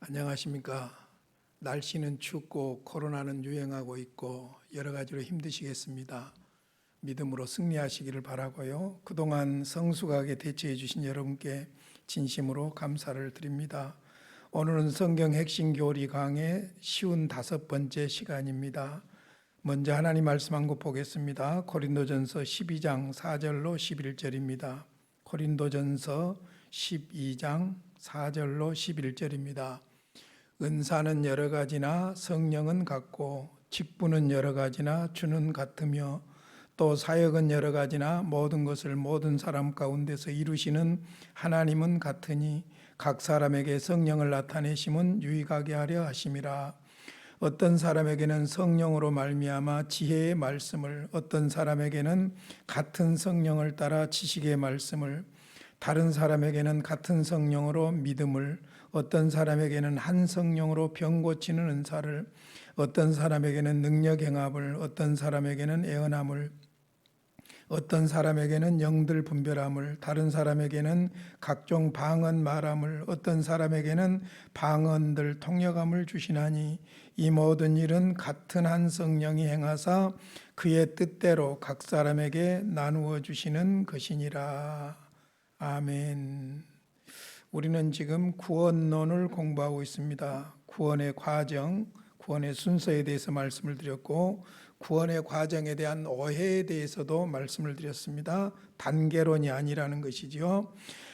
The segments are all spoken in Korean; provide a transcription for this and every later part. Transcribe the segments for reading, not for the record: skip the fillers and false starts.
안녕하십니까. 날씨는 춥고 코로나는 유행하고 있고 여러 가지로 힘드시겠습니다. 믿음으로 승리하시기를 바라고요. 그동안 성숙하게 대처해 주신 여러분께 진심으로 감사를 드립니다. 오늘은 성경 핵심 교리 강의 쉬운 5번째 시간입니다. 먼저 하나님 말씀 한 국 보겠습니다. 고린도전서 12장 4절로 11절입니다. 고린도전서 12장 4절로 11절입니다. 은사는 여러 가지나 성령은 같고 직분은 여러 가지나 주는 같으며 또 사역은 여러 가지나 모든 것을 모든 사람 가운데서 이루시는 하나님은 같으니 각 사람에게 성령을 나타내심은 유익하게 하려 하심이라. 어떤 사람에게는 성령으로 말미암아 지혜의 말씀을, 어떤 사람에게는 같은 성령을 따라 지식의 말씀을, 다른 사람에게는 같은 성령으로 믿음을, 어떤 사람에게는 한 성령으로 병 고치는 은사를, 어떤 사람에게는 능력 행함을, 어떤 사람에게는 애언함을, 어떤 사람에게는 영들 분별함을, 다른 사람에게는 각종 방언 말함을, 어떤 사람에게는 방언들 통역함을 주시나니 이 모든 일은 같은 한 성령이 행하사 그의 뜻대로 각 사람에게 나누어 주시는 것이니라. 아멘. 우리는 지금 구원론을 공부하고 있습니다. 구원의 과정, 구원의 순서에 대해서 말씀을 드렸고 구원의 과정에 대한 오해에 대해서도 말씀을 드렸습니다. 단계론이 아니라는 것이지요.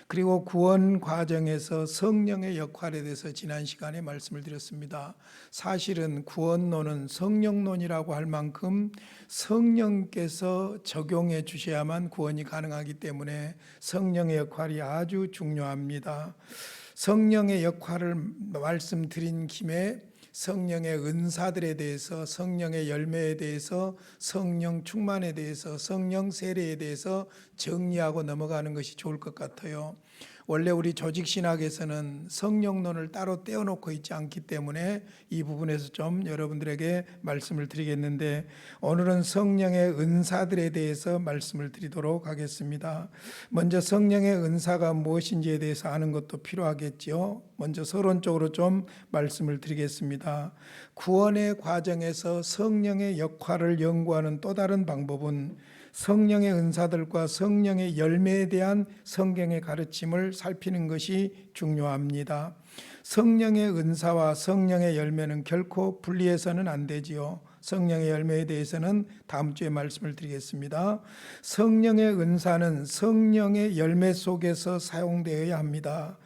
그리고 구원 과정에서 성령의 역할에 대해서 지난 시간에 말씀을 드렸습니다. 사실은 구원론은 성령론이라고 할 만큼 성령께서 적용해 주셔야만 구원이 가능하기 때문에 성령의 역할이 아주 중요합니다. 성령의 역할을 말씀드린 김에 성령의 은사들에 대해서, 성령의 열매에 대해서, 성령 충만에 대해서, 성령 세례에 대해서 정리하고 넘어가는 것이 좋을 것 같아요. 원래 우리 조직신학에서는 성령론을 따로 떼어놓고 있지 않기 때문에 이 부분에서 좀 여러분들에게 말씀을 드리겠는데, 오늘은 성령의 은사들에 대해서 말씀을 드리도록 하겠습니다. 먼저 성령의 은사가 무엇인지에 대해서 아는 것도 필요하겠지요. 먼저 서론적으로 좀 말씀을 드리겠습니다. 구원의 과정에서 성령의 역할을 연구하는 또 다른 방법은 성령의 은사들과 성령의 열매에 대한 성경의 가르침을 살피는 것이 중요합니다. 성령의 은사와 성령의 열매는 결코 분리해서는 안 되지요. 성령의 열매에 대해서는 다음 주에 말씀을 드리겠습니다. 성령의 은사는 성령의 열매 속에서 사용되어야 합니다.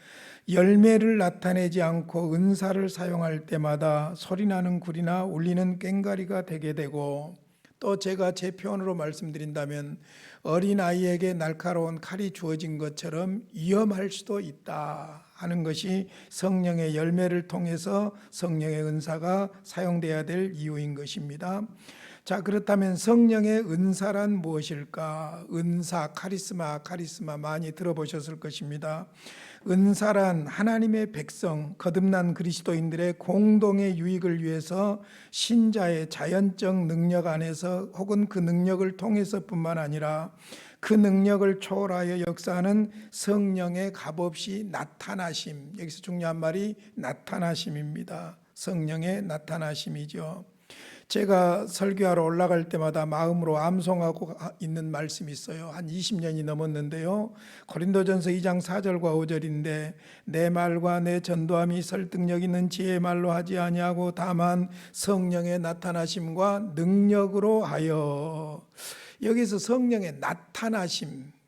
열매를 나타내지 않고 은사를 사용할 때마다 소리나는 굴이나 울리는 꽹과리가 되게 되고, 또 제가 제 표현으로 말씀드린다면 어린아이에게 날카로운 칼이 주어진 것처럼 위험할 수도 있다 하는 것이 성령의 열매를 통해서 성령의 은사가 사용돼야 될 이유인 것입니다. 자, 그렇다면 성령의 은사란 무엇일까? 은사, 카리스마 많이 들어보셨을 것입니다. 은사란 하나님의 백성, 거듭난 그리스도인들의 공동의 유익을 위해서 신자의 자연적 능력 안에서 혹은 그 능력을 통해서뿐만 아니라 그 능력을 초월하여 역사하는 성령의 값없이 나타나심, 여기서 중요한 말이 나타나심입니다. 성령의 나타나심이죠. 제가 설교하러 올라갈 때마다 마음으로 암송하고 있는 말씀이 있어요. 한 20년이 넘었는데요. 고린도전서 2장 4절과 5절인데 내 말과 내 전도함이 설득력 있는 지혜의 말로 하지 아니하고 다만 성령의 나타나심과 능력으로 하여. 여기서 성령의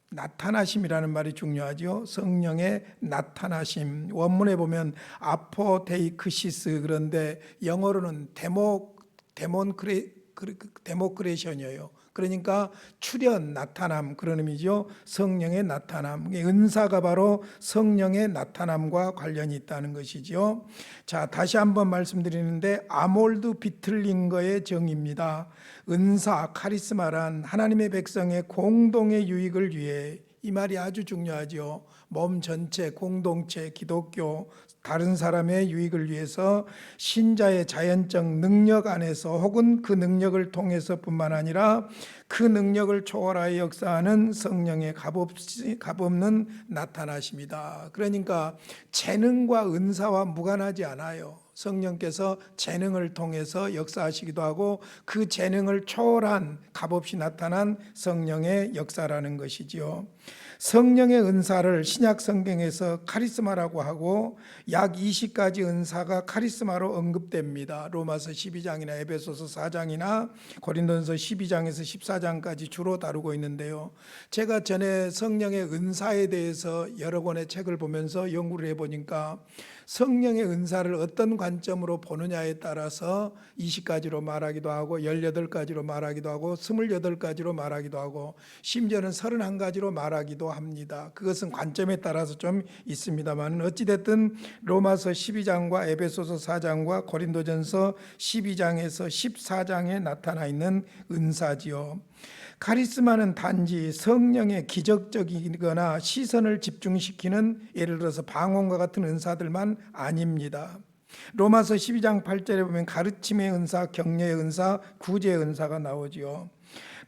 나타나심이라는 말이 중요하죠. 성령의 나타나심. 원문에 보면 아포데이크시스, 그런데 영어로는 데모크레이션이에요. 그러니까 출현, 나타남, 그런 의미죠. 성령의 나타남. 은사가 바로 성령의 나타남과 관련이 있다는 것이죠. 자, 다시 한번 말씀드리는데 아몰드 비틀링거의 정의입니다. 은사, 카리스마란 하나님의 백성의 공동의 유익을 위해, 이 말이 아주 중요하죠. 몸 전체, 공동체, 기독교, 다른 사람의 유익을 위해서 신자의 자연적 능력 안에서 혹은 그 능력을 통해서뿐만 아니라 그 능력을 초월하여 역사하는 성령의 값없는 나타나십니다. 그러니까 재능과 은사와 무관하지 않아요. 성령께서 재능을 통해서 역사하시기도 하고 그 재능을 초월한 값없이 나타난 성령의 역사라는 것이지요. 성령의 은사를 신약 성경에서 카리스마라고 하고 약 20가지 은사가 카리스마로 언급됩니다. 로마서 12장이나 에베소서 4장이나 고린도전서 12장에서 14장까지 주로 다루고 있는데요. 제가 전에 성령의 은사에 대해서 여러 권의 책을 보면서 연구를 해보니까 성령의 은사를 어떤 관점으로 보느냐에 따라서 20가지로 말하기도 하고 18가지로 말하기도 하고 28가지로 말하기도 하고 심지어는 31가지로 말하기도 합니다. 그것은 관점에 따라서 좀 있습니다만 어찌됐든 로마서 12장과 에베소서 4장과 고린도전서 12장에서 14장에 나타나 있는 은사지요. 카리스마는 단지 성령의 기적적이거나 시선을 집중시키는 예를 들어서 방언과 같은 은사들만 아닙니다. 로마서 12장 8절에 보면 가르침의 은사, 격려의 은사, 구제의 은사가 나오지요.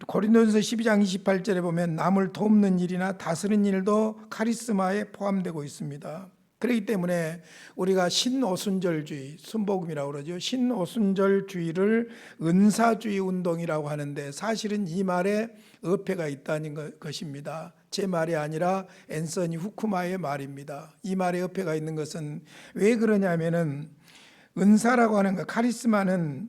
고린도전서 12장 28절에 보면 남을 돕는 일이나 다스리는 일도 카리스마에 포함되고 있습니다. 그렇기 때문에 우리가 신오순절주의, 순복음이라고 그러죠. 신오순절주의를 은사주의 운동이라고 하는데 사실은 이 말에 어폐가 있다는 것입니다. 제 말이 아니라 앤서니 후쿠마의 말입니다. 이 말에 어폐가 있는 것은 왜 그러냐면은 은사라고 하는 것, 카리스마는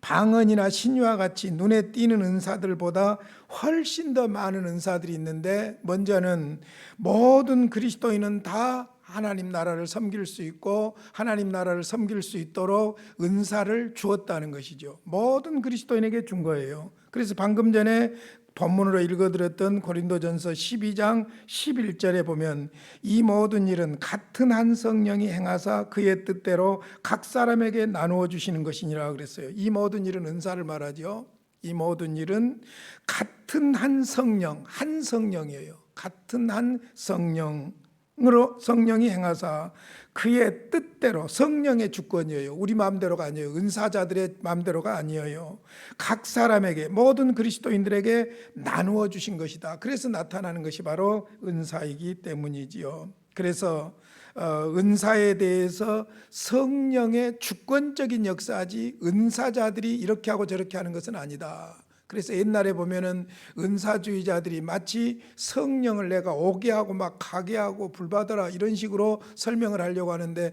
방언이나 신유와 같이 눈에 띄는 은사들보다 훨씬 더 많은 은사들이 있는데 먼저는 모든 그리스도인은 다 하나님 나라를 섬길 수 있고 하나님 나라를 섬길 수 있도록 은사를 주었다는 것이죠. 모든 그리스도인에게 준 거예요. 그래서 방금 전에 본문으로 읽어드렸던 고린도전서 12장 11절에 보면 이 모든 일은 같은 한 성령이 행하사 그의 뜻대로 각 사람에게 나누어 주시는 것이니라 그랬어요. 이 모든 일은 은사를 말하죠. 이 모든 일은 같은 한 성령, 한 성령이에요. 같은 한 성령으로 성령이 행하사 그의 뜻대로, 성령의 주권이에요. 우리 마음대로가 아니에요. 은사자들의 마음대로가 아니에요. 각 사람에게, 모든 그리스도인들에게 나누어 주신 것이다. 그래서 나타나는 것이 바로 은사이기 때문이지요. 그래서 은사에 대해서 성령의 주권적인 역사지 은사자들이 이렇게 하고 저렇게 하는 것은 아니다. 그래서 옛날에 보면은 은사주의자들이 마치 성령을 내가 오게 하고 막 가게 하고 불받아라 이런 식으로 설명을 하려고 하는데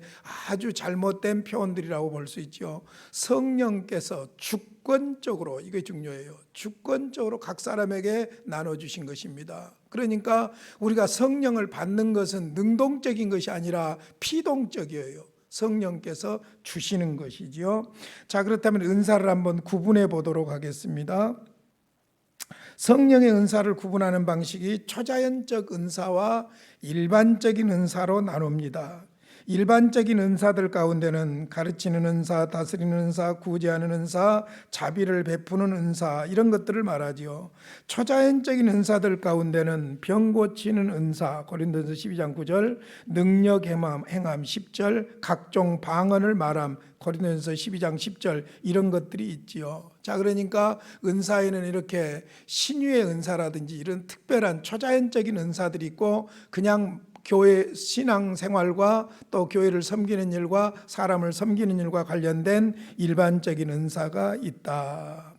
아주 잘못된 표현들이라고 볼 수 있죠. 성령께서 주권적으로, 이게 중요해요. 주권적으로 각 사람에게 나눠주신 것입니다. 그러니까 우리가 성령을 받는 것은 능동적인 것이 아니라 피동적이에요. 성령께서 주시는 것이지요. 자, 그렇다면 은사를 한번 구분해 보도록 하겠습니다. 성령의 은사를 구분하는 방식이 초자연적 은사와 일반적인 은사로 나눕니다. 일반적인 은사들 가운데는 가르치는 은사, 다스리는 은사, 구제하는 은사, 자비를 베푸는 은사 이런 것들을 말하지요. 초자연적인 은사들 가운데는 병 고치는 은사, 고린도전서 12장 9절, 능력 행함 10절, 각종 방언을 말함, 고린도전서 12장 10절 이런 것들이 있지요. 자, 그러니까 은사에는 이렇게 신유의 은사라든지 이런 특별한 초자연적인 은사들이 있고 그냥 교회 신앙생활과 또 교회를 섬기는 일과 사람을 섬기는 일과 관련된 일반적인 은사가 있다.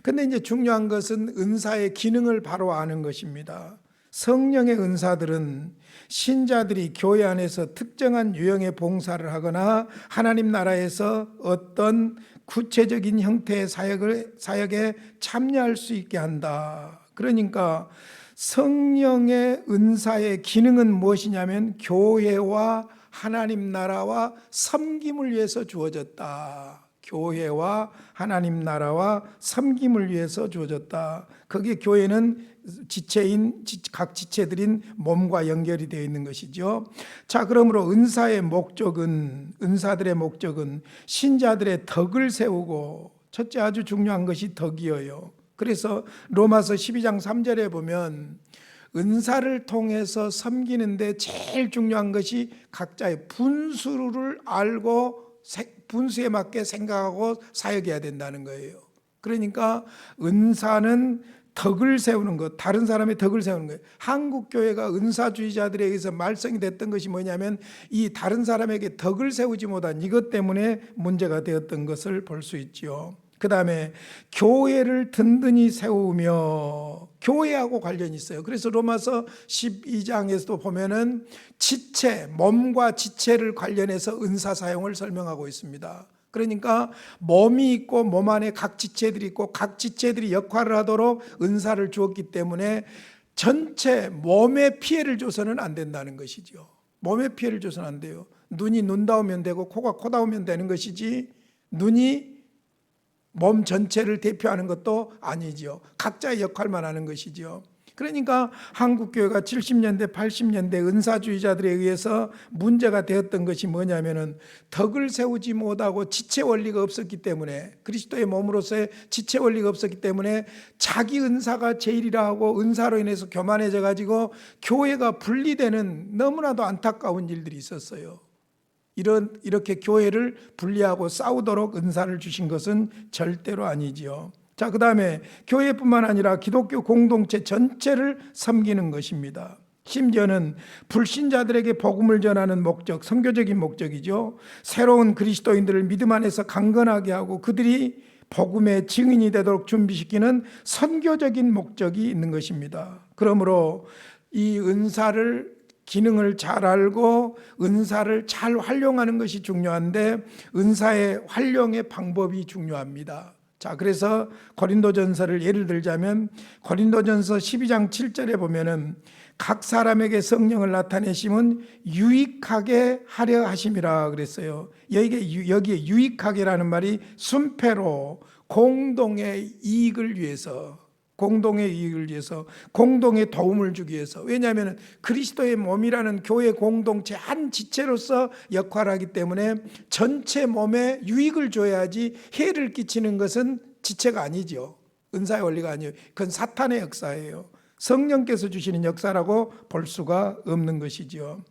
근데 이제 중요한 것은 은사의 기능을 바로 아는 것입니다. 성령의 은사들은 신자들이 교회 안에서 특정한 유형의 봉사를 하거나 하나님 나라에서 어떤 구체적인 형태의 사역에 참여할 수 있게 한다. 그러니까 성령의 은사의 기능은 무엇이냐면 교회와 하나님 나라와 섬김을 위해서 주어졌다. 교회와 하나님 나라와 섬김을 위해서 주어졌다. 거기에 교회는 지체인 각 지체들인 몸과 연결이 되어 있는 것이죠. 자, 그러므로 은사의 목적은, 은사들의 목적은 신자들의 덕을 세우고, 첫째 아주 중요한 것이 덕이어요. 그래서 로마서 12장 3절에 보면 은사를 통해서 섬기는데 제일 중요한 것이 각자의 분수를 알고 분수에 맞게 생각하고 사역해야 된다는 거예요. 그러니까 은사는 덕을 세우는 것, 다른 사람의 덕을 세우는 거예요. 한국 교회가 은사주의자들에 의해서 말썽이 됐던 것이 뭐냐면 이 다른 사람에게 덕을 세우지 못한 이것 때문에 문제가 되었던 것을 볼 수 있지요. 그 다음에 교회를 든든히 세우며, 교회하고 관련이 있어요. 그래서 로마서 12장에서도 보면은 지체, 몸과 지체를 관련해서 은사 사용을 설명하고 있습니다. 그러니까 몸이 있고 몸 안에 각 지체들이 있고 각 지체들이 역할을 하도록 은사를 주었기 때문에 전체 몸에 피해를 줘서는 안 된다는 것이죠. 몸에 피해를 줘서는 안 돼요. 눈이 눈 닿으면 되고 코가 코 닿으면 되는 것이지 눈이 몸 전체를 대표하는 것도 아니지요. 각자의 역할만 하는 것이지요. 그러니까 한국교회가 70년대 80년대 은사주의자들에 의해서 문제가 되었던 것이 뭐냐면은 덕을 세우지 못하고 지체 원리가 없었기 때문에, 그리스도의 몸으로서의 지체 원리가 없었기 때문에 자기 은사가 제일이라 하고 은사로 인해서 교만해져 가지고 교회가 분리되는 너무나도 안타까운 일들이 있었어요. 이렇게 교회를 분리하고 싸우도록 은사를 주신 것은 절대로 아니지요. 자, 그 다음에 교회뿐만 아니라 기독교 공동체 전체를 섬기는 것입니다. 심지어는 불신자들에게 복음을 전하는 목적, 선교적인 목적이죠. 새로운 그리스도인들을 믿음 안에서 강건하게 하고 그들이 복음의 증인이 되도록 준비시키는 선교적인 목적이 있는 것입니다. 그러므로 이 은사를 기능을 잘 알고 은사를 잘 활용하는 것이 중요한데 은사의 활용의 방법이 중요합니다. 자, 그래서 고린도전서를 예를 들자면 고린도전서 12장 7절에 보면은 각 사람에게 성령을 나타내심은 유익하게 하려 하심이라 그랬어요. 여기에 유익하게라는 말이 순패로 공동의 이익을 위해서, 공동의 이익을 위해서, 공동의 도움을 주기 위해서. 왜냐하면 그리스도의 몸이라는 교회 공동체 한 지체로서 역할하기 때문에 전체 몸에 유익을 줘야지 해를 끼치는 것은 지체가 아니죠. 은사의 원리가 아니에요. 그건 사탄의 역사예요. 성령께서 주시는 역사라고 볼 수가 없는 것이죠.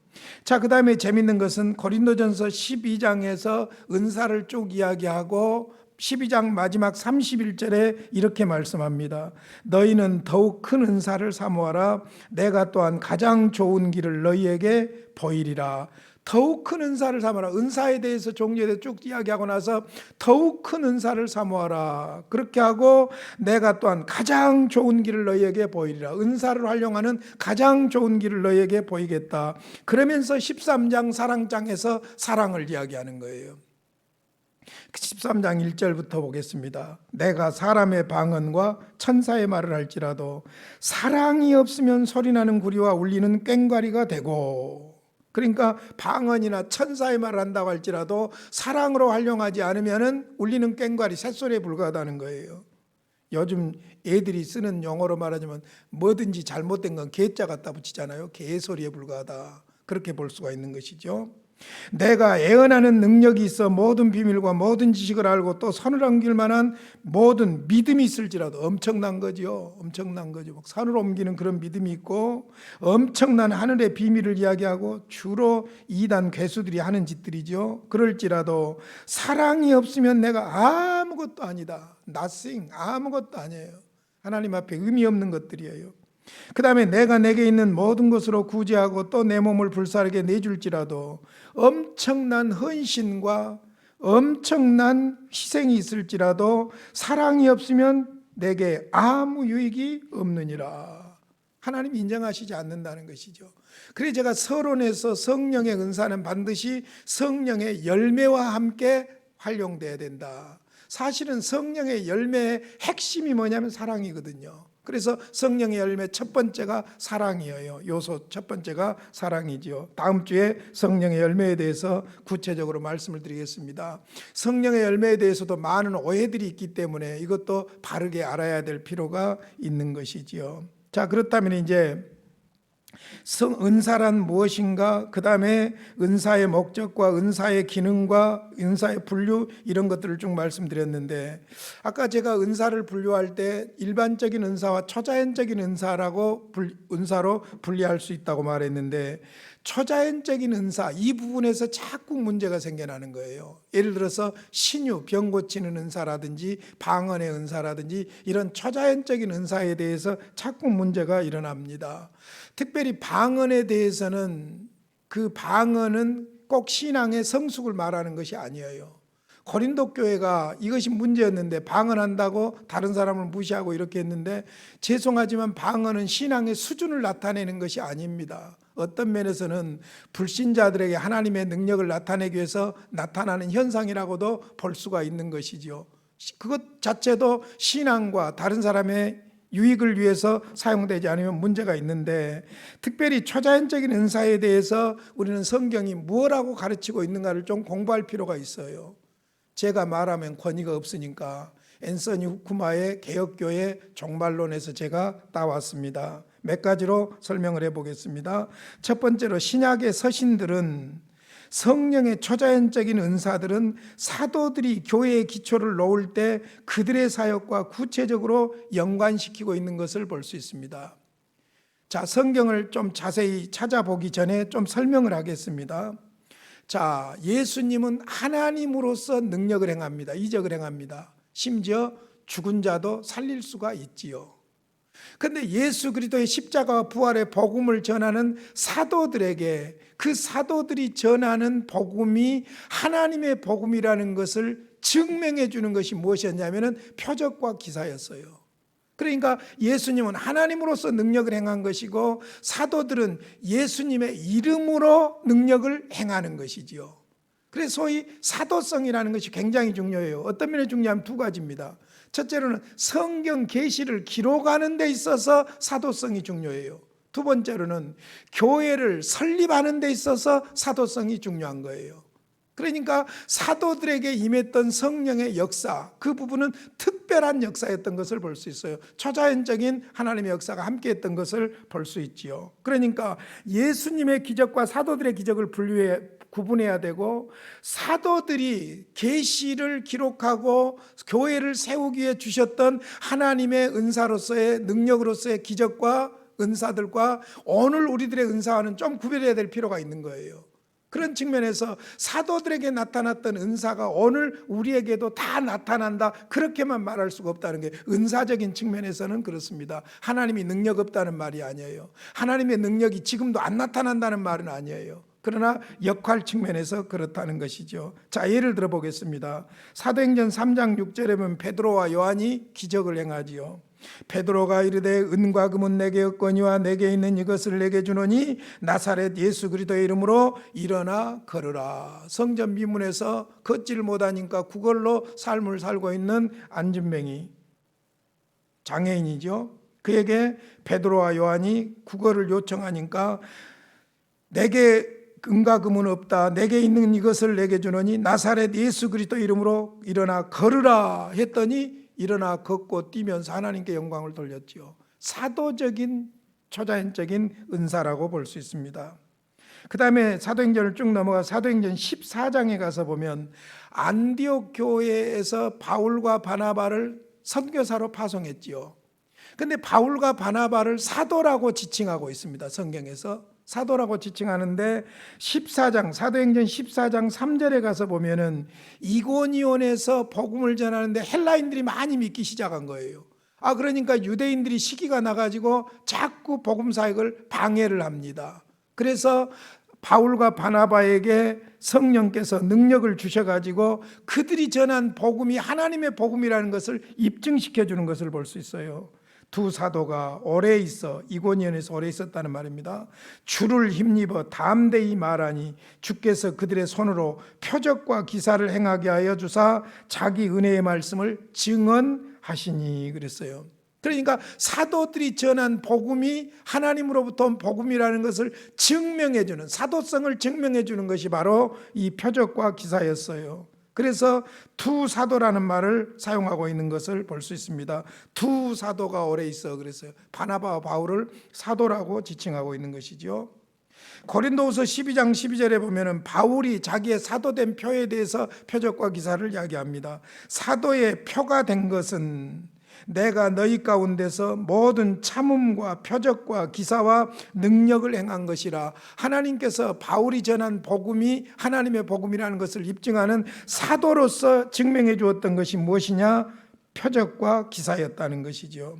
자, 그 다음에 재밌는 것은 고린도전서 12장에서 은사를 쭉 이야기하고 12장 마지막 31절에 이렇게 말씀합니다. 너희는 더욱 큰 은사를 사모하라. 내가 또한 가장 좋은 길을 너희에게 보이리라. 더욱 큰 은사를 사모하라. 은사에 대해서 종류에 대해서 쭉 이야기하고 나서 더욱 큰 은사를 사모하라. 그렇게 하고 내가 또한 가장 좋은 길을 너희에게 보이리라. 은사를 활용하는 가장 좋은 길을 너희에게 보이겠다. 그러면서 13장 사랑장에서 사랑을 이야기하는 거예요. 13장 1절부터 보겠습니다. 내가 사람의 방언과 천사의 말을 할지라도 사랑이 없으면 소리나는 구리와 울리는 꽹과리가 되고, 그러니까 방언이나 천사의 말을 한다고 할지라도 사랑으로 활용하지 않으면 울리는 꽹과리, 새소리에 불과하다는 거예요. 요즘 애들이 쓰는 용어로 말하자면 뭐든지 잘못된 건 개자 갖다 붙이잖아요. 개소리에 불과하다, 그렇게 볼 수가 있는 것이죠. 내가 애언하는 능력이 있어 모든 비밀과 모든 지식을 알고 또 산을 옮길 만한 모든 믿음이 있을지라도, 엄청난 거죠. 엄청난 거죠. 막 산을 옮기는 그런 믿음이 있고 엄청난 하늘의 비밀을 이야기하고 주로 이단 괴수들이 하는 짓들이죠. 그럴지라도 사랑이 없으면 내가 아무것도 아니다. nothing, 아무것도 아니에요. 하나님 앞에 의미 없는 것들이에요. 그 다음에 내가 내게 있는 모든 것으로 구제하고 또 내 몸을 불사르게 내줄지라도, 엄청난 헌신과 엄청난 희생이 있을지라도 사랑이 없으면 내게 아무 유익이 없느니라. 하나님 인정하시지 않는다는 것이죠. 그래서 제가 서론에서 성령의 은사는 반드시 성령의 열매와 함께 활용돼야 된다. 사실은 성령의 열매의 핵심이 뭐냐면 사랑이거든요. 그래서 성령의 열매 첫 번째가 사랑이에요. 요소 첫 번째가 사랑이지요. 다음 주에 성령의 열매에 대해서 구체적으로 말씀을 드리겠습니다. 성령의 열매에 대해서도 많은 오해들이 있기 때문에 이것도 바르게 알아야 될 필요가 있는 것이지요. 자, 그렇다면 이제 은사란 무엇인가, 그 다음에 은사의 목적과 은사의 기능과 은사의 분류, 이런 것들을 쭉 말씀드렸는데, 아까 제가 은사를 분류할 때 일반적인 은사와 초자연적인 은사로 분리할 수 있다고 말했는데, 초자연적인 은사, 이 부분에서 자꾸 문제가 생겨나는 거예요. 예를 들어서 신유, 병 고치는 은사라든지 방언의 은사라든지 이런 초자연적인 은사에 대해서 자꾸 문제가 일어납니다. 특별히 방언에 대해서는 그 방언은 꼭 신앙의 성숙을 말하는 것이 아니에요. 고린도 교회가 이것이 문제였는데 방언한다고 다른 사람을 무시하고 이렇게 했는데, 죄송하지만 방언은 신앙의 수준을 나타내는 것이 아닙니다. 어떤 면에서는 불신자들에게 하나님의 능력을 나타내기 위해서 나타나는 현상이라고도 볼 수가 있는 것이죠. 그것 자체도 신앙과 다른 사람의 유익을 위해서 사용되지 않으면 문제가 있는데, 특별히 초자연적인 은사에 대해서 우리는 성경이 무엇라고 가르치고 있는가를 좀 공부할 필요가 있어요. 제가 말하면 권위가 없으니까 앤서니 후쿠마의 개혁교회 종말론에서 제가 따왔습니다. 몇 가지로 설명을 해보겠습니다. 첫 번째로, 신약의 서신들은, 성령의 초자연적인 은사들은 사도들이 교회의 기초를 놓을 때 그들의 사역과 구체적으로 연관시키고 있는 것을 볼 수 있습니다. 자, 성경을 좀 자세히 찾아보기 전에 좀 설명을 하겠습니다. 자, 예수님은 하나님으로서 능력을 행합니다. 이적을 행합니다. 심지어 죽은 자도 살릴 수가 있지요. 그런데 예수 그리스도의 십자가와 부활의 복음을 전하는 사도들에게 그 사도들이 전하는 복음이 하나님의 복음이라는 것을 증명해 주는 것이 무엇이었냐면 표적과 기사였어요. 그러니까 예수님은 하나님으로서 능력을 행한 것이고, 사도들은 예수님의 이름으로 능력을 행하는 것이지요. 그래서 소위 사도성이라는 것이 굉장히 중요해요. 어떤 면에 중요하면 두 가지입니다. 첫째로는 성경 계시를 기록하는 데 있어서 사도성이 중요해요. 두 번째로는 교회를 설립하는 데 있어서 사도성이 중요한 거예요. 그러니까 사도들에게 임했던 성령의 역사, 그 부분은 특별한 역사였던 것을 볼 수 있어요. 초자연적인 하나님의 역사가 함께했던 것을 볼 수 있지요. 그러니까 예수님의 기적과 사도들의 기적을 구분해야 되고, 사도들이 계시를 기록하고 교회를 세우기 위해 주셨던 하나님의 은사로서의 능력으로서의 기적과 은사들과 오늘 우리들의 은사와는 좀 구별해야 될 필요가 있는 거예요. 그런 측면에서 사도들에게 나타났던 은사가 오늘 우리에게도 다 나타난다, 그렇게만 말할 수가 없다는 게 은사적인 측면에서는 그렇습니다. 하나님이 능력 없다는 말이 아니에요. 하나님의 능력이 지금도 안 나타난다는 말은 아니에요. 그러나 역할 측면에서 그렇다는 것이죠. 자, 예를 들어 보겠습니다. 사도행전 3장 6절에 보면 베드로와 요한이 기적을 행하지요. 베드로가 이르되 은과 금은 내게 없거니와 내게 있는 이것을 내게 주노니 나사렛 예수 그리스도의 이름으로 일어나 걸으라. 성전 미문에서 걷지를 못하니까 구걸로 삶을 살고 있는 안진뱅이, 장애인이죠. 그에게 베드로와 요한이 구걸을 요청하니까 내게 은과 금은 없다, 내게 있는 이것을 내게 주노니 나사렛 예수 그리스도 이름으로 일어나 걸으라 했더니 일어나 걷고 뛰면서 하나님께 영광을 돌렸지요. 사도적인 초자연적인 은사라고 볼 수 있습니다. 그 다음에 사도행전을 쭉 넘어가 사도행전 14장에 가서 보면 안디옥 교회에서 바울과 바나바를 선교사로 파송했지요. 그런데 바울과 바나바를 사도라고 지칭하고 있습니다. 성경에서 사도라고 지칭하는데 14장, 사도행전 14장 3절에 가서 보면은 이고니온에서 복음을 전하는데 헬라인들이 많이 믿기 시작한 거예요. 그러니까 유대인들이 시기가 나가지고 자꾸 복음 사역을 방해를 합니다. 그래서 바울과 바나바에게 성령께서 능력을 주셔가지고 그들이 전한 복음이 하나님의 복음이라는 것을 입증시켜 주는 것을 볼 수 있어요. 두 사도가 오래 있어, 이고니온에서 오래 있었다는 말입니다. 주를 힘입어 담대히 말하니 주께서 그들의 손으로 표적과 기사를 행하게 하여 주사 자기 은혜의 말씀을 증언하시니 그랬어요. 그러니까 사도들이 전한 복음이 하나님으로부터 온 복음이라는 것을 증명해 주는, 사도성을 증명해 주는 것이 바로 이 표적과 기사였어요. 그래서 두 사도라는 말을 사용하고 있는 것을 볼 수 있습니다. 두 사도가 오래 있어 그래서 바나바와 바울을 사도라고 지칭하고 있는 것이죠. 고린도후서 12장 12절에 보면은 바울이 자기의 사도된 표에 대해서 표적과 기사를 이야기합니다. 사도의 표가 된 것은 내가 너희 가운데서 모든 참음과 표적과 기사와 능력을 행한 것이라. 하나님께서 바울이 전한 복음이 하나님의 복음이라는 것을 입증하는 사도로서 증명해 주었던 것이 무엇이냐? 표적과 기사였다는 것이죠.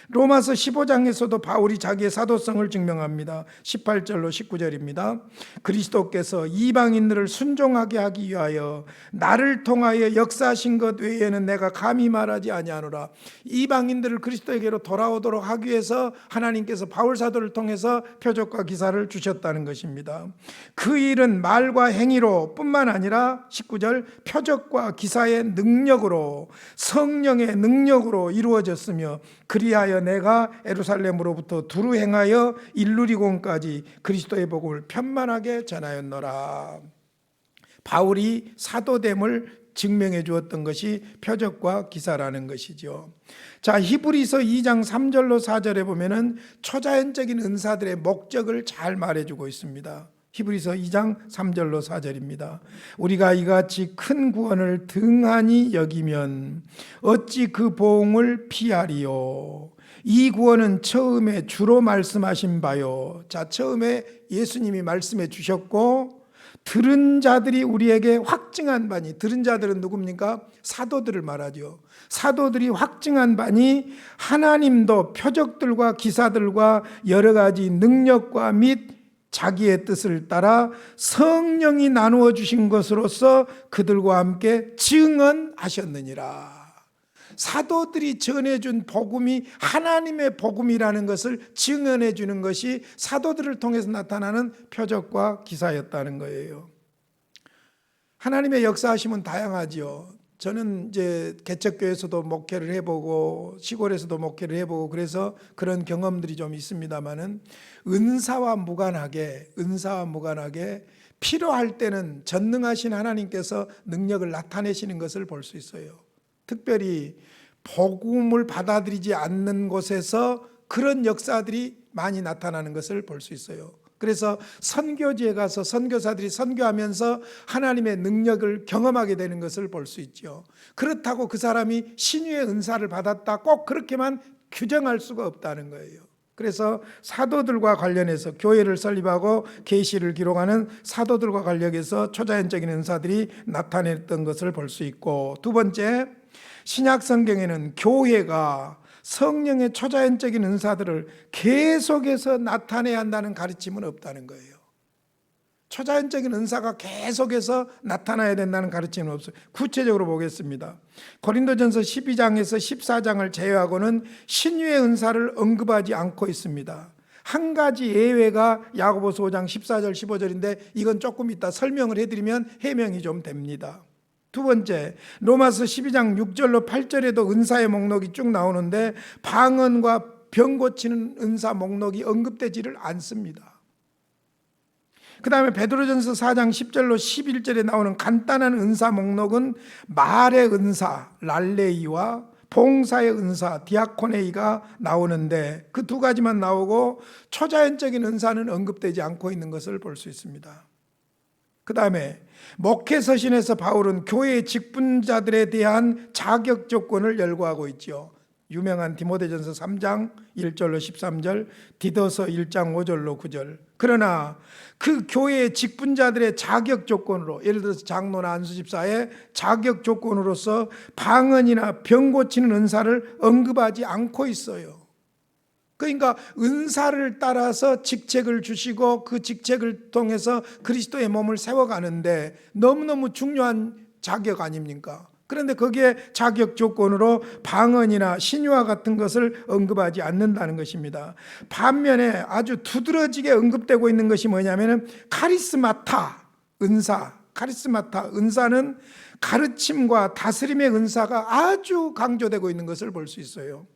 로마서 15장에서도 바울이 자기의 사도성을 증명합니다. 18절로 19절입니다. 그리스도께서 이방인들을 순종하게 하기 위하여 나를 통하여 역사하신 것 외에는 내가 감히 말하지 아니하노라. 이방인들을 그리스도에게로 돌아오도록 하기 위해서 하나님께서 바울 사도를 통해서 표적과 기사를 주셨다는 것입니다. 그 일은 말과 행위로 뿐만 아니라 19절 표적과 기사의 능력으로 성령의 능력으로 이루어졌으며 그리하여 내가 예루살렘으로부터 두루 행하여 일루리곤까지 그리스도의 복음을 편만하게 전하였노라. 바울이 사도됨을 증명해 주었던 것이 표적과 기사라는 것이죠. 자, 히브리서 2장 3절로 4절에 보면은 초자연적인 은사들의 목적을 잘 말해주고 있습니다. 히브리서 2장 3절로 4절입니다. 우리가 이같이 큰 구원을 등한히 여기면 어찌 그 보응을 피하리요. 이 구원은 처음에 주로 말씀하신 바요. 자, 처음에 예수님이 말씀해 주셨고 들은 자들이 우리에게 확증한 바니, 들은 자들은 누굽니까? 사도들을 말하죠. 사도들이 확증한 바니 하나님도 표적들과 기사들과 여러 가지 능력과 및 자기의 뜻을 따라 성령이 나누어 주신 것으로서 그들과 함께 증언하셨느니라. 사도들이 전해준 복음이 하나님의 복음이라는 것을 증언해 주는 것이 사도들을 통해서 나타나는 표적과 기사였다는 거예요. 하나님의 역사하심은 다양하지요. 저는 이제 개척교회에서도 목회를 해보고 시골에서도 목회를 해보고 그래서 그런 경험들이 좀 있습니다만은 은사와 무관하게 필요할 때는 전능하신 하나님께서 능력을 나타내시는 것을 볼 수 있어요. 특별히 복음을 받아들이지 않는 곳에서 그런 역사들이 많이 나타나는 것을 볼 수 있어요. 그래서 선교지에 가서 선교사들이 선교하면서 하나님의 능력을 경험하게 되는 것을 볼 수 있죠. 그렇다고 그 사람이 신유의 은사를 받았다 꼭 그렇게만 규정할 수가 없다는 거예요. 그래서 사도들과 관련해서 교회를 설립하고 계시를 기록하는 사도들과 관련해서 초자연적인 은사들이 나타냈던 것을 볼 수 있고, 두 번째, 신약 성경에는 교회가 성령의 초자연적인 은사들을 계속해서 나타내야 한다는 가르침은 없다는 거예요. 초자연적인 은사가 계속해서 나타나야 된다는 가르침은 없어요. 구체적으로 보겠습니다. 고린도전서 12장에서 14장을 제외하고는 신유의 은사를 언급하지 않고 있습니다. 한 가지 예외가 야고보서 5장 14절 15절인데 이건 조금 이따 설명을 해드리면 해명이 좀 됩니다. 두 번째, 로마서 12장 6절로 8절에도 은사의 목록이 쭉 나오는데 방언과 병 고치는 은사 목록이 언급되지를 않습니다. 그 다음에 베드로전서 4장 10절로 11절에 나오는 간단한 은사 목록은 말의 은사, 랄레이와 봉사의 은사, 디아코네이가 나오는데 그 두 가지만 나오고 초자연적인 은사는 언급되지 않고 있는 것을 볼 수 있습니다. 그 다음에 목회서신에서 바울은 교회의 직분자들에 대한 자격 조건을 열거하고 있죠. 유명한 디모데전서 3장 1절로 13절, 디도서 1장 5절로 9절. 그러나 그 교회의 직분자들의 자격 조건으로, 예를 들어서 장로나 안수집사의 자격 조건으로서 방언이나 병 고치는 은사를 언급하지 않고 있어요. 그러니까 은사를 따라서 직책을 주시고 그 직책을 통해서 그리스도의 몸을 세워가는데 너무너무 중요한 자격 아닙니까? 그런데 거기에 자격 조건으로 방언이나 신유와 같은 것을 언급하지 않는다는 것입니다. 반면에 아주 두드러지게 언급되고 있는 것이 뭐냐면 카리스마타, 은사. 카리스마타, 은사는 가르침과 다스림의 은사가 아주 강조되고 있는 것을 볼 수 있어요.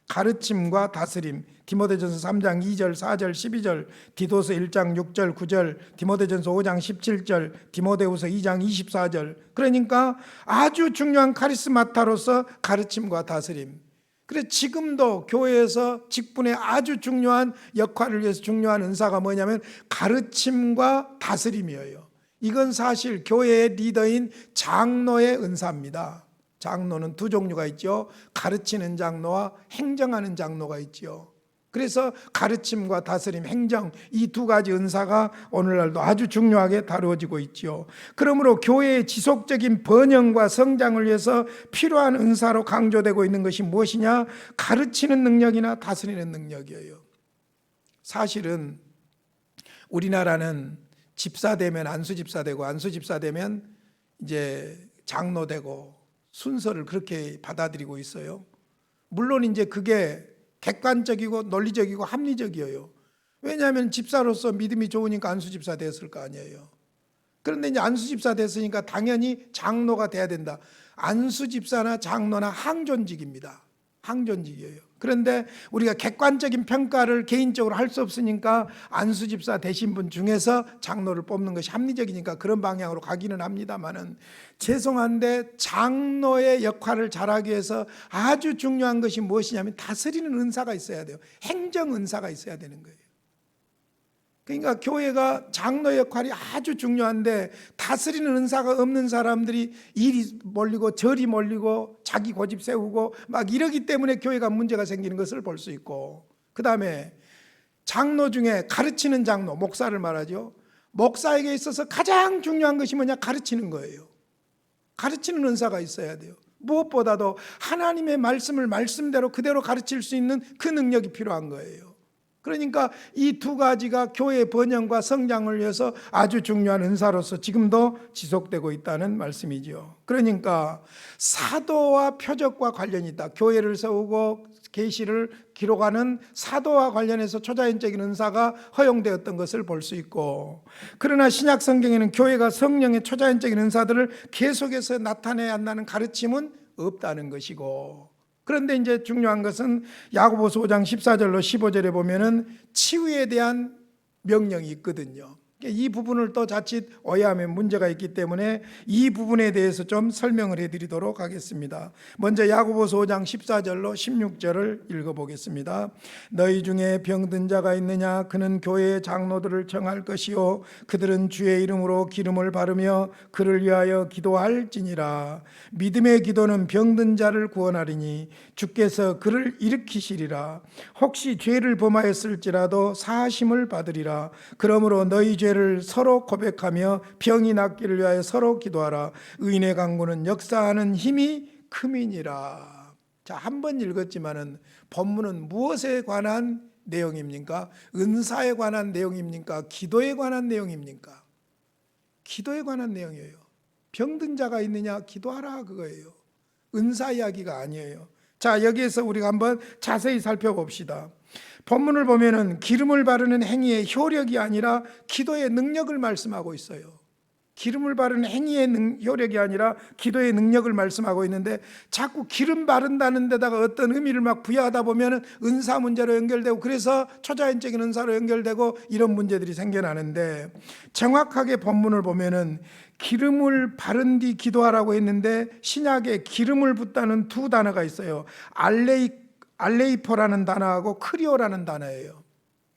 가르침과 다스림. 디모데전서 3장 2절, 4절, 12절, 디도서 1장 6절, 9절, 디모데전서 5장 17절, 디모데후서 2장 24절. 그러니까 아주 중요한 카리스마타로서 가르침과 다스림. 그래 지금도 교회에서 직분에 아주 중요한 역할을 위해서 중요한 은사가 뭐냐면 가르침과 다스림이에요. 이건 사실 교회의 리더인 장로의 은사입니다. 장로는 두 종류가 있죠. 가르치는 장로와 행정하는 장로가 있죠. 그래서 가르침과 다스림, 행정 이 두 가지 은사가 오늘날도 아주 중요하게 다루어지고 있죠. 그러므로 교회의 지속적인 번영과 성장을 위해서 필요한 은사로 강조되고 있는 것이 무엇이냐? 가르치는 능력이나 다스리는 능력이에요. 사실은 우리나라는 집사 되면 안수 집사 되고 안수 집사 되면 이제 장로 되고 순서를 그렇게 받아들이고 있어요. 물론 이제 그게 객관적이고 논리적이고 합리적이에요. 왜냐하면 집사로서 믿음이 좋으니까 안수 집사 됐을 거 아니에요. 그런데 이제 안수 집사 됐으니까 당연히 장로가 돼야 된다. 안수 집사나 장로나 항존직입니다. 항존직이에요. 그런데 우리가 객관적인 평가를 개인적으로 할 수 없으니까 안수 집사 되신 분 중에서 장로를 뽑는 것이 합리적이니까 그런 방향으로 가기는 합니다만은, 죄송한데 장로의 역할을 잘하기 위해서 아주 중요한 것이 무엇이냐면 다스리는 은사가 있어야 돼요. 행정 은사가 있어야 되는 거예요. 그러니까 교회가 장로 역할이 아주 중요한데 다스리는 은사가 없는 사람들이 이리 몰리고 저리 몰리고 자기 고집 세우고 막 이러기 때문에 교회가 문제가 생기는 것을 볼 수 있고, 그 다음에 장로 중에 가르치는 장로, 목사를 말하죠. 목사에게 있어서 가장 중요한 것이 뭐냐? 가르치는 거예요. 가르치는 은사가 있어야 돼요. 무엇보다도 하나님의 말씀을 말씀대로 그대로 가르칠 수 있는 그 능력이 필요한 거예요. 그러니까 이 두 가지가 교회의 번영과 성장을 위해서 아주 중요한 은사로서 지금도 지속되고 있다는 말씀이죠. 그러니까 사도와 표적과 관련이 있다. 교회를 세우고 계시를 기록하는 사도와 관련해서 초자연적인 은사가 허용되었던 것을 볼 수 있고, 그러나 신약 성경에는 교회가 성령의 초자연적인 은사들을 계속해서 나타내야 한다는 가르침은 없다는 것이고, 그런데 이제 중요한 것은 야고보서 5장 14절로 15절에 보면은 치유에 대한 명령이 있거든요. 이 부분을 또 자칫 오해하면 문제가 있기 때문에 이 부분에 대해서 좀 설명을 해드리도록 하겠습니다. 먼저 야고보서 5장 14절로 16절을 읽어보겠습니다. 너희 중에 병든 자가 있느냐? 그는 교회의 장로들을 청할 것이요 그들은 주의 이름으로 기름을 바르며 그를 위하여 기도할지니라. 믿음의 기도는 병든 자를 구원하리니 주께서 그를 일으키시리라. 혹시 죄를 범하였을지라도 사하심을 받으리라. 그러므로 너희 죄를 서로 고백하며 병이 낫기를 위하여 서로 기도하라. 의인의 간구는 역사하는 힘이 큼이니라. 자, 한 번 읽었지만은 본문은 무엇에 관한 내용입니까? 은사에 관한 내용입니까? 기도에 관한 내용입니까? 기도에 관한 내용이에요. 병든 자가 있느냐? 기도하라, 그거예요. 은사 이야기가 아니에요. 자, 여기에서 우리가 한번 자세히 살펴봅시다. 본문을 보면은 기름을 바르는 행위의 효력이 아니라 기도의 능력을 말씀하고 있어요. 기름을 바르는 행위의 효력이 아니라 기도의 능력을 말씀하고 있는데, 자꾸 기름 바른다는 데다가 어떤 의미를 막 부여하다 보면은 은사 문제로 연결되고, 그래서 초자연적인 은사로 연결되고 이런 문제들이 생겨나는데, 정확하게 본문을 보면은 기름을 바른 뒤 기도하라고 했는데 신약에 기름을 붓다는 두 단어가 있어요. 알레이포라는 단어하고 크리오라는 단어예요.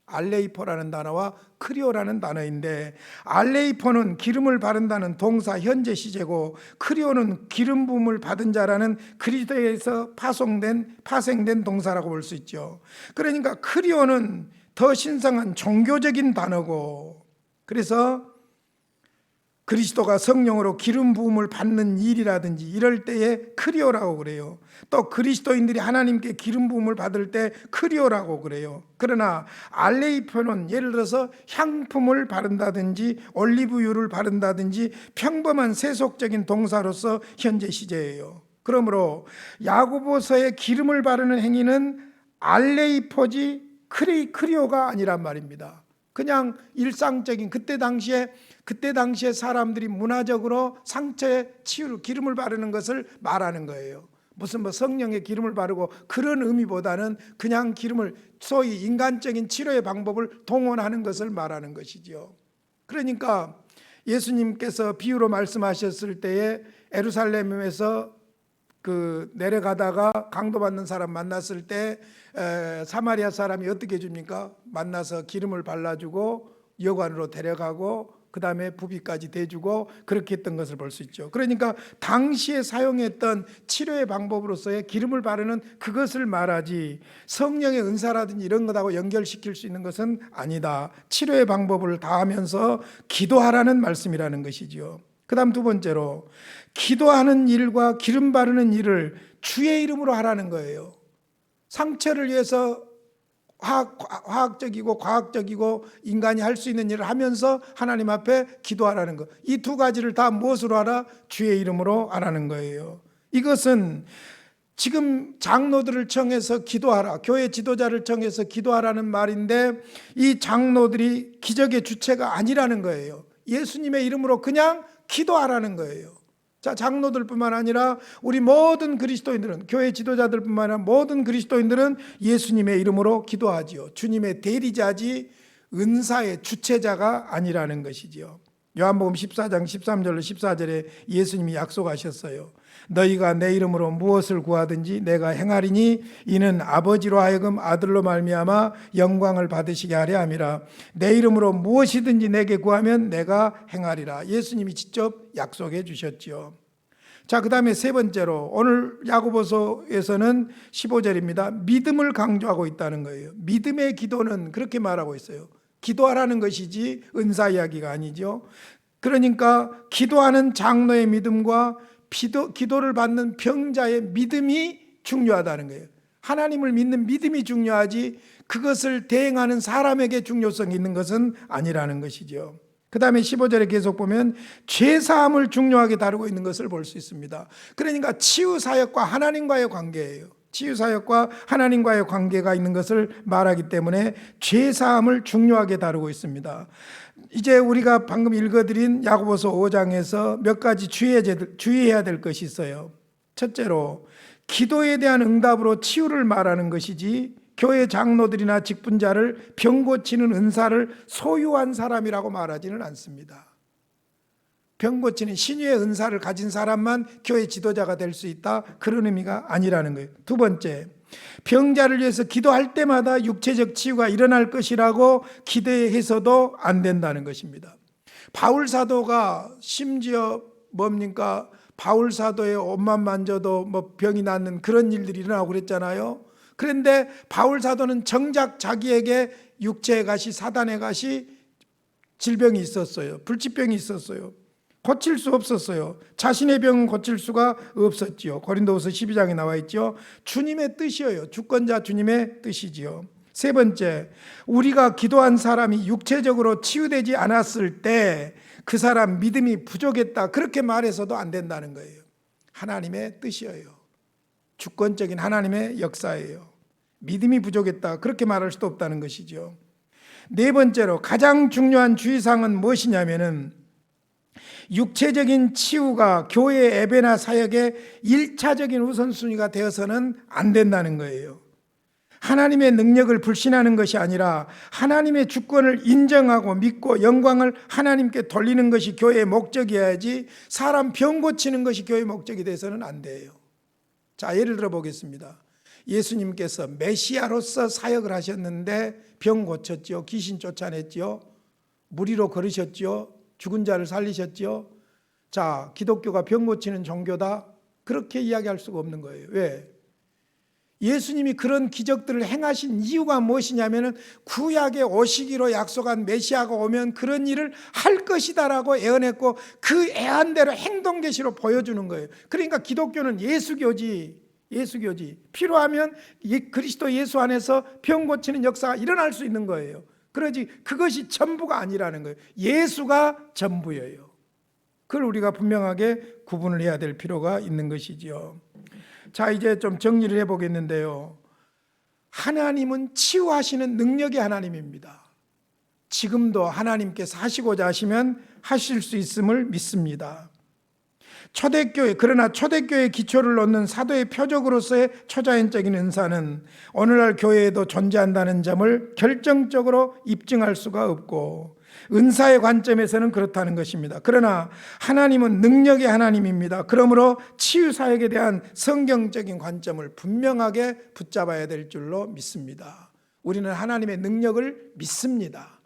알레이포라는 단어와 크리오라는 단어인데, 알레이포는 기름을 바른다는 동사 현재 시제고, 크리오는 기름 부음을 받은 자라는 그리스도에서 파생된 동사라고 볼 수 있죠. 그러니까 크리오는 더 신성한 종교적인 단어고, 그래서 그리스도가 성령으로 기름 부음을 받는 일이라든지 이럴 때에 크리오라고 그래요. 또 그리스도인들이 하나님께 기름 부음을 받을 때 크리오라고 그래요. 그러나 알레이포는 예를 들어서 향품을 바른다든지 올리브유를 바른다든지 평범한 세속적인 동사로서 현재 시제예요. 그러므로 야고보서의 기름을 바르는 행위는 알레이포지 크리오가 아니란 말입니다. 그냥 일상적인 그때 당시에 사람들이 문화적으로 상처에 치유를 기름을 바르는 것을 말하는 거예요. 무슨 성령의 기름을 바르고 그런 의미보다는 그냥 기름을 소위 인간적인 치료의 방법을 동원하는 것을 말하는 것이지요. 그러니까 예수님께서 비유로 말씀하셨을 때에 예루살렘에서 내려가다가 강도받는 사람 만났을 때 사마리아 사람이 어떻게 해줍니까? 만나서 기름을 발라주고 여관으로 데려가고 그 다음에 부비까지 대주고 그렇게 했던 것을 볼 수 있죠. 그러니까 당시에 사용했던 치료의 방법으로서의 기름을 바르는 그것을 말하지 성령의 은사라든지 이런 것하고 연결시킬 수 있는 것은 아니다. 치료의 방법을 다하면서 기도하라는 말씀이라는 것이죠. 그 다음 두 번째로 기도하는 일과 기름 바르는 일을 주의 이름으로 하라는 거예요. 상처를 위해서 화학적이고 과학적이고 인간이 할 수 있는 일을 하면서 하나님 앞에 기도하라는 것. 이 두 가지를 다 무엇으로 하라? 주의 이름으로 하라는 거예요. 이것은 지금 장로들을 청해서 기도하라, 교회 지도자를 청해서 기도하라는 말인데 이 장로들이 기적의 주체가 아니라는 거예요. 예수님의 이름으로 그냥 기도하라는 거예요. 자, 장로들뿐만 아니라 우리 모든 그리스도인들은, 교회 지도자들뿐만 아니라 모든 그리스도인들은 예수님의 이름으로 기도하지요. 주님의 대리자지 은사의 주체자가 아니라는 것이지요. 요한복음 14장 13절로 14절에 예수님이 약속하셨어요. 너희가 내 이름으로 무엇을 구하든지 내가 행하리니 이는 아버지로 하여금 아들로 말미암아 영광을 받으시게 하려 함이라. 내 이름으로 무엇이든지 내게 구하면 내가 행하리라. 예수님이 직접 약속해 주셨지요. 자, 그 다음에 세 번째로 오늘 야고보서에서는 15절입니다. 믿음을 강조하고 있다는 거예요. 믿음의 기도는 그렇게 말하고 있어요. 기도하라는 것이지 은사 이야기가 아니죠. 그러니까 기도하는 장로의 믿음과 기도를 받는 병자의 믿음이 중요하다는 거예요. 하나님을 믿는 믿음이 중요하지 그것을 대행하는 사람에게 중요성이 있는 것은 아니라는 것이죠. 그 다음에 15절에 계속 보면 죄사함을 중요하게 다루고 있는 것을 볼 수 있습니다. 그러니까 치유사역과 하나님과의 관계예요. 치유사역과 하나님과의 관계가 있는 것을 말하기 때문에 죄사함을 중요하게 다루고 있습니다. 이제 우리가 방금 읽어드린 야고보서 5장에서 몇 가지 주의해야 될 것이 있어요. 첫째로 기도에 대한 응답으로 치유를 말하는 것이지 교회 장로들이나 직분자를 병 고치는 은사를 소유한 사람이라고 말하지는 않습니다. 병 고치는 신유의 은사를 가진 사람만 교회 지도자가 될 수 있다, 그런 의미가 아니라는 거예요. 두 번째, 병자를 위해서 기도할 때마다 육체적 치유가 일어날 것이라고 기대해서도 안 된다는 것입니다. 바울 사도가 심지어 뭡니까? 바울 사도의 옷만 만져도 병이 낫는 그런 일들이 일어나고 그랬잖아요. 그런데 바울 사도는 정작 자기에게 육체의 가시, 사단의 가시, 질병이 있었어요. 불치병이 있었어요. 고칠 수 없었어요. 자신의 병은 고칠 수가 없었지요. 고린도후서 12장에 나와 있죠. 주님의 뜻이에요. 주권자 주님의 뜻이지요. 세 번째, 우리가 기도한 사람이 육체적으로 치유되지 않았을 때 그 사람 믿음이 부족했다, 그렇게 말해서도 안 된다는 거예요. 하나님의 뜻이에요. 주권적인 하나님의 역사예요. 믿음이 부족했다, 그렇게 말할 수도 없다는 것이죠. 네 번째로 가장 중요한 주의사항은 무엇이냐면은 육체적인 치유가 교회 예배나 사역의 1차적인 우선순위가 되어서는 안 된다는 거예요. 하나님의 능력을 불신하는 것이 아니라 하나님의 주권을 인정하고 믿고 영광을 하나님께 돌리는 것이 교회의 목적이어야지 사람 병 고치는 것이 교회의 목적이 돼서는 안 돼요. 자, 예를 들어 보겠습니다. 예수님께서 메시아로서 사역을 하셨는데 병 고쳤죠. 귀신 쫓아냈죠. 무리로 걸으셨죠. 죽은 자를 살리셨죠. 자, 기독교가 병 고치는 종교다, 그렇게 이야기할 수가 없는 거예요. 왜? 예수님이 그런 기적들을 행하신 이유가 무엇이냐면은 구약에 오시기로 약속한 메시아가 오면 그런 일을 할 것이다라고 예언했고 그 예언대로 행동 계시로 보여주는 거예요. 그러니까 기독교는 예수교지. 필요하면 그리스도 예수 안에서 병 고치는 역사가 일어날 수 있는 거예요. 그러지 그것이 전부가 아니라는 거예요. 예수가 전부예요. 그걸 우리가 분명하게 구분을 해야 될 필요가 있는 것이죠. 자, 이제 좀 정리를 해보겠는데요. 하나님은 치유하시는 능력의 하나님입니다. 지금도 하나님께서 하시고자 하시면 하실 수 있음을 믿습니다. 그러나 초대교회 기초를 놓는 사도의 표적으로서의 초자연적인 은사는 오늘날 교회에도 존재한다는 점을 결정적으로 입증할 수가 없고, 은사의 관점에서는 그렇다는 것입니다. 그러나 하나님은 능력의 하나님입니다. 그러므로 치유사역에 대한 성경적인 관점을 분명하게 붙잡아야 될 줄로 믿습니다. 우리는 하나님의 능력을 믿습니다.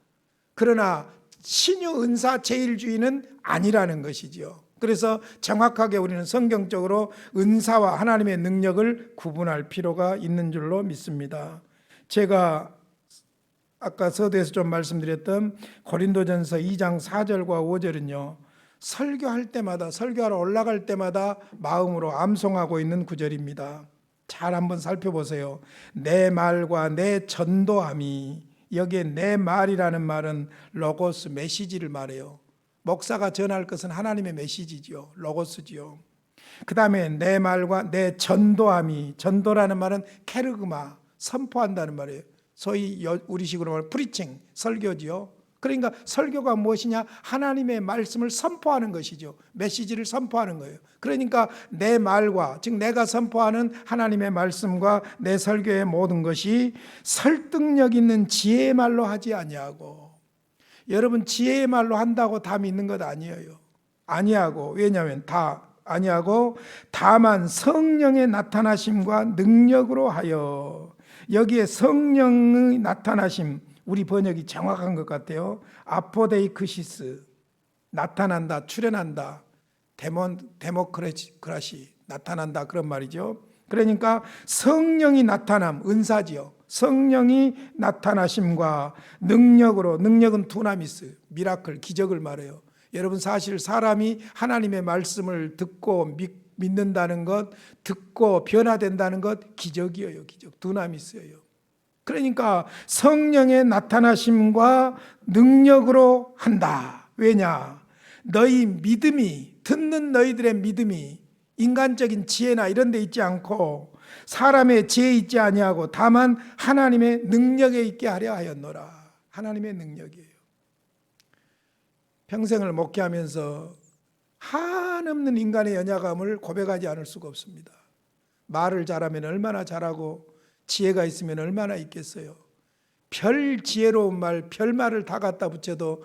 그러나 신유 은사 제일주의는 아니라는 것이지요. 그래서 정확하게 우리는 성경적으로 은사와 하나님의 능력을 구분할 필요가 있는 줄로 믿습니다. 제가 아까 서두에서 좀 말씀드렸던 고린도전서 2장 4절과 5절은요, 설교할 때마다, 설교하러 올라갈 때마다 마음으로 암송하고 있는 구절입니다. 잘 한번 살펴보세요. 내 말과 내 전도함이, 여기에 내 말이라는 말은 로고스, 메시지를 말해요. 목사가 전할 것은 하나님의 메시지지요. 로고스지요. 그 다음에 내 말과 내 전도함이, 전도라는 말은 케르그마, 선포한다는 말이에요. 소위 우리식으로 말하면 프리칭, 설교지요. 그러니까 설교가 무엇이냐? 하나님의 말씀을 선포하는 것이죠. 메시지를 선포하는 거예요. 그러니까 내 말과, 즉 내가 선포하는 하나님의 말씀과 내 설교의 모든 것이 설득력 있는 지혜의 말로 하지 아니하고, 여러분 지혜의 말로 한다고 다 믿는 것 아니에요. 아니하고, 왜냐하면 다 아니하고 다만 성령의 나타나심과 능력으로 하여, 여기에 성령의 나타나심, 우리 번역이 정확한 것 같아요. 아포데이크시스, 나타난다, 출현한다, 데모크라시, 나타난다, 그런 말이죠. 그러니까 성령이 나타남, 은사지요. 성령이 나타나심과 능력으로, 능력은 두나미스, 미라클, 기적을 말해요. 여러분 사실 사람이 하나님의 말씀을 듣고 믿는다는 것, 듣고 변화된다는 것, 기적이에요. 기적, 두나미스예요. 그러니까 성령의 나타나심과 능력으로 한다. 왜냐? 너희 믿음이, 듣는 너희들의 믿음이 인간적인 지혜나 이런 데 있지 않고 사람의 지혜에 있지 아니하고 다만 하나님의 능력에 있게 하려 하였노라. 하나님의 능력이에요. 평생을 목회하면서 한없는 인간의 연약함을 고백하지 않을 수가 없습니다. 말을 잘하면 얼마나 잘하고 지혜가 있으면 얼마나 있겠어요. 별 지혜로운 말, 별말을 다 갖다 붙여도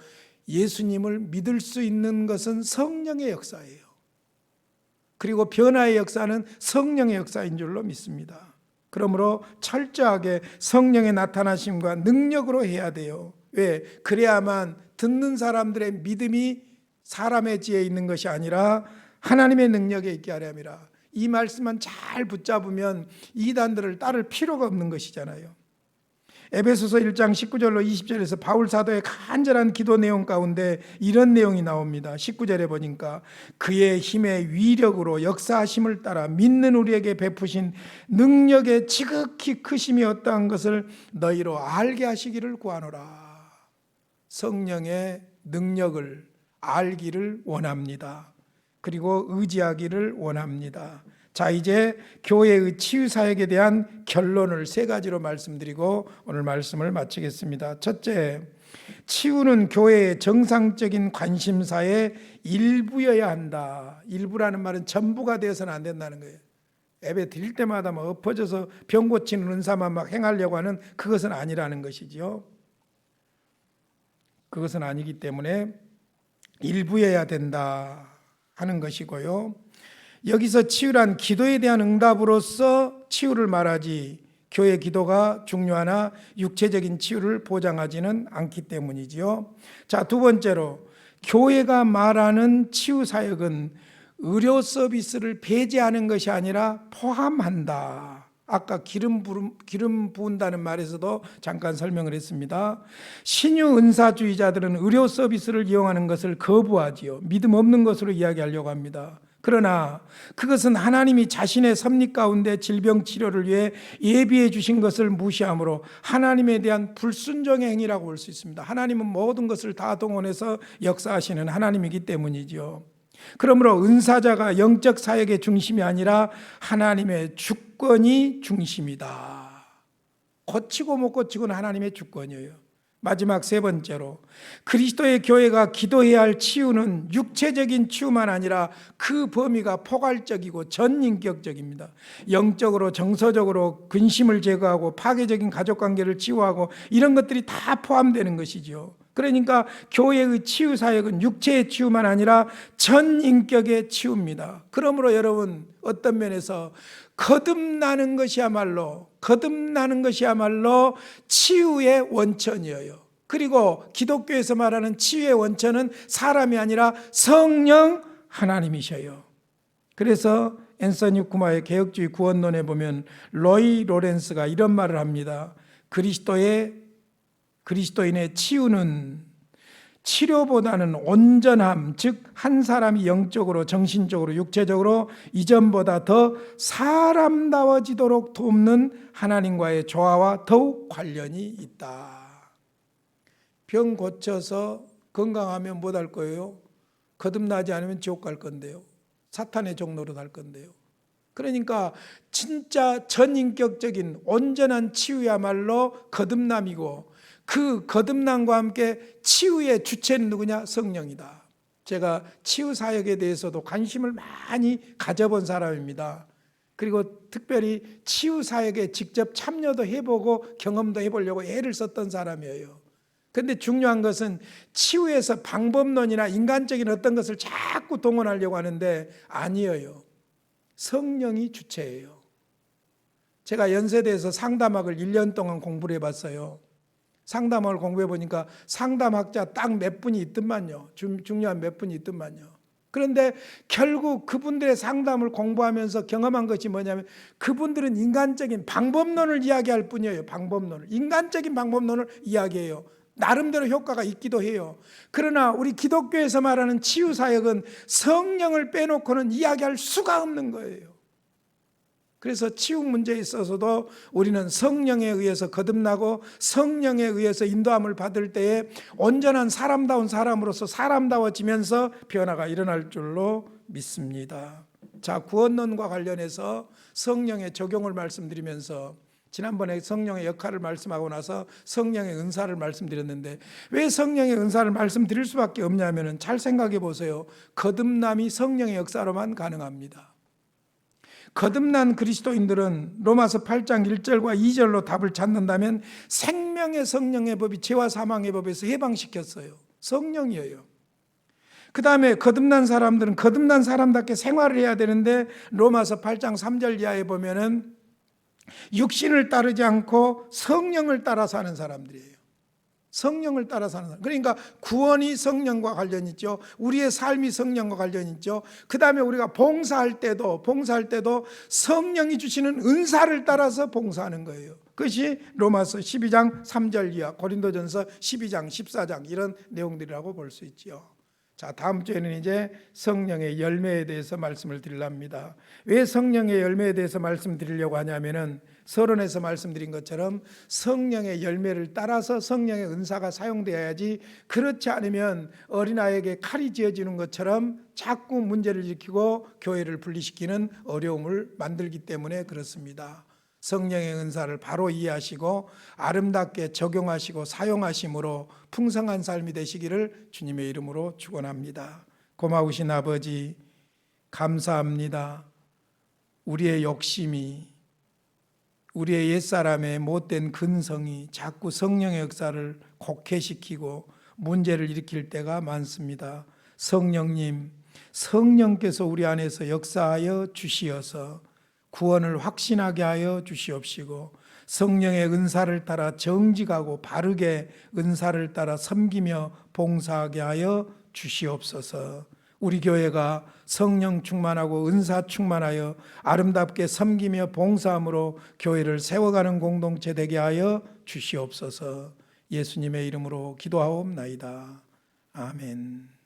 예수님을 믿을 수 있는 것은 성령의 역사예요. 그리고 변화의 역사는 성령의 역사인 줄로 믿습니다. 그러므로 철저하게 성령의 나타나심과 능력으로 해야 돼요. 왜? 그래야만 듣는 사람들의 믿음이 사람의 지혜에 있는 것이 아니라 하나님의 능력에 있게 하려 함이라. 이 말씀만 잘 붙잡으면 이단들을 따를 필요가 없는 것이잖아요. 에베소서 1장 19절로 20절에서 바울 사도의 간절한 기도 내용 가운데 이런 내용이 나옵니다. 19절에 보니까 그의 힘의 위력으로 역사하심을 따라 믿는 우리에게 베푸신 능력의 지극히 크심이 어떠한 것을 너희로 알게 하시기를 구하노라. 성령의 능력을 알기를 원합니다. 그리고 의지하기를 원합니다. 자, 이제 교회의 치유사역에 대한 결론을 세 가지로 말씀드리고 오늘 말씀을 마치겠습니다. 첫째, 치유는 교회의 정상적인 관심사의 일부여야 한다. 일부라는 말은 전부가 되어서는 안 된다는 거예요. 예배 드릴 때마다 막 엎어져서 병 고치는 은사만 막 행하려고 하는 그것은 아니라는 것이지요. 그것은 아니기 때문에 일부여야 된다 하는 것이고요. 여기서 치유란 기도에 대한 응답으로서 치유를 말하지 교회 기도가 중요하나 육체적인 치유를 보장하지는 않기 때문이지요. 자, 두 번째로 교회가 말하는 치유 사역은 의료 서비스를 배제하는 것이 아니라 포함한다. 아까 기름 부은다는 말에서도 잠깐 설명을 했습니다. 신유 은사주의자들은 의료 서비스를 이용하는 것을 거부하지요. 믿음 없는 것으로 이야기하려고 합니다. 그러나 그것은 하나님이 자신의 섭리 가운데 질병 치료를 위해 예비해 주신 것을 무시함으로 하나님에 대한 불순종의 행위라고 볼 수 있습니다. 하나님은 모든 것을 다 동원해서 역사하시는 하나님이기 때문이죠. 그러므로 은사자가 영적 사역의 중심이 아니라 하나님의 주권이 중심이다. 고치고 못 고치고는 하나님의 주권이에요. 마지막 세 번째로, 그리스도의 교회가 기도해야 할 치유는 육체적인 치유만 아니라 그 범위가 포괄적이고 전인격적입니다. 영적으로, 정서적으로 근심을 제거하고 파괴적인 가족관계를 치유하고 이런 것들이 다 포함되는 것이죠. 그러니까 교회의 치유 사역은 육체의 치유만 아니라 전인격의 치유입니다. 그러므로 여러분, 어떤 면에서 거듭나는 것이야말로 치유의 원천이에요. 그리고 기독교에서 말하는 치유의 원천은 사람이 아니라 성령 하나님이셔요. 그래서 앤서니 쿠마의 개혁주의 구원론에 보면 로이 로렌스가 이런 말을 합니다. 그리스도인의 치유는 치료보다는 온전함, 즉 한 사람이 영적으로, 정신적으로, 육체적으로 이전보다 더 사람다워지도록 돕는 하나님과의 조화와 더욱 관련이 있다. 병 고쳐서 건강하면 못 할 거예요? 거듭나지 않으면 지옥 갈 건데요. 사탄의 종로로 갈 건데요. 그러니까 진짜 전인격적인 온전한 치유야말로 거듭남이고, 그 거듭남과 함께 치유의 주체는 누구냐? 성령이다. 제가 치유 사역에 대해서도 관심을 많이 가져본 사람입니다. 그리고 특별히 치유 사역에 직접 참여도 해보고 경험도 해보려고 애를 썼던 사람이에요. 그런데 중요한 것은 치유에서 방법론이나 인간적인 어떤 것을 자꾸 동원하려고 하는데 아니에요. 성령이 주체예요. 제가 연세대에서 상담학을 1년 동안 공부를 해봤어요. 상담학을 공부해 보니까 상담학자 딱 몇 분이 있더만요. 중요한 몇 분이 있더만요. 그런데 결국 그분들의 상담을 공부하면서 경험한 것이 뭐냐면, 그분들은 인간적인 방법론을 이야기할 뿐이에요. 방법론을, 인간적인 방법론을 이야기해요. 나름대로 효과가 있기도 해요. 그러나 우리 기독교에서 말하는 치유사역은 성령을 빼놓고는 이야기할 수가 없는 거예요. 그래서 치유 문제에 있어서도 우리는 성령에 의해서 거듭나고 성령에 의해서 인도함을 받을 때에 온전한 사람다운 사람으로서 사람다워지면서 변화가 일어날 줄로 믿습니다. 자, 구원론과 관련해서 성령의 적용을 말씀드리면서, 지난번에 성령의 역할을 말씀하고 나서 성령의 은사를 말씀드렸는데, 왜 성령의 은사를 말씀드릴 수밖에 없냐면, 잘 생각해 보세요. 거듭남이 성령의 역사로만 가능합니다. 거듭난 그리스도인들은 로마서 8장 1절과 2절로 답을 찾는다면 생명의 성령의 법이 죄와 사망의 법에서 해방시켰어요. 성령이에요. 그 다음에 거듭난 사람들은 거듭난 사람답게 생활을 해야 되는데, 로마서 8장 3절 이하에 보면은 육신을 따르지 않고 성령을 따라 사는 사람들이에요. 성령을 따라 사는 사람. 그러니까 구원이 성령과 관련이 있죠. 우리의 삶이 성령과 관련이 있죠. 그 다음에 우리가 봉사할 때도 성령이 주시는 은사를 따라서 봉사하는 거예요. 그것이 로마서 12장 3절 이하, 고린도전서 12장 14장 이런 내용들이라고 볼 수 있죠. 자, 다음 주에는 이제 성령의 열매에 대해서 말씀을 드리랍니다. 왜 성령의 열매에 대해서 말씀드리려고 하냐면은, 서론에서 말씀드린 것처럼 성령의 열매를 따라서 성령의 은사가 사용되어야지, 그렇지 않으면 어린아이에게 칼이 쥐어지는 것처럼 자꾸 문제를 일으키고 교회를 분리시키는 어려움을 만들기 때문에 그렇습니다. 성령의 은사를 바로 이해하시고 아름답게 적용하시고 사용하심으로 풍성한 삶이 되시기를 주님의 이름으로 축원합니다. 고마우신 아버지, 감사합니다. 우리의 욕심이, 우리의 옛사람의 못된 근성이 자꾸 성령의 역사를 곡해시키고 문제를 일으킬 때가 많습니다. 성령님, 성령께서 우리 안에서 역사하여 주시어서 구원을 확신하게 하여 주시옵시고, 성령의 은사를 따라 정직하고 바르게 은사를 따라 섬기며 봉사하게 하여 주시옵소서. 우리 교회가 성령 충만하고 은사 충만하여 아름답게 섬기며 봉사함으로 교회를 세워가는 공동체 되게 하여 주시옵소서. 예수님의 이름으로 기도하옵나이다. 아멘.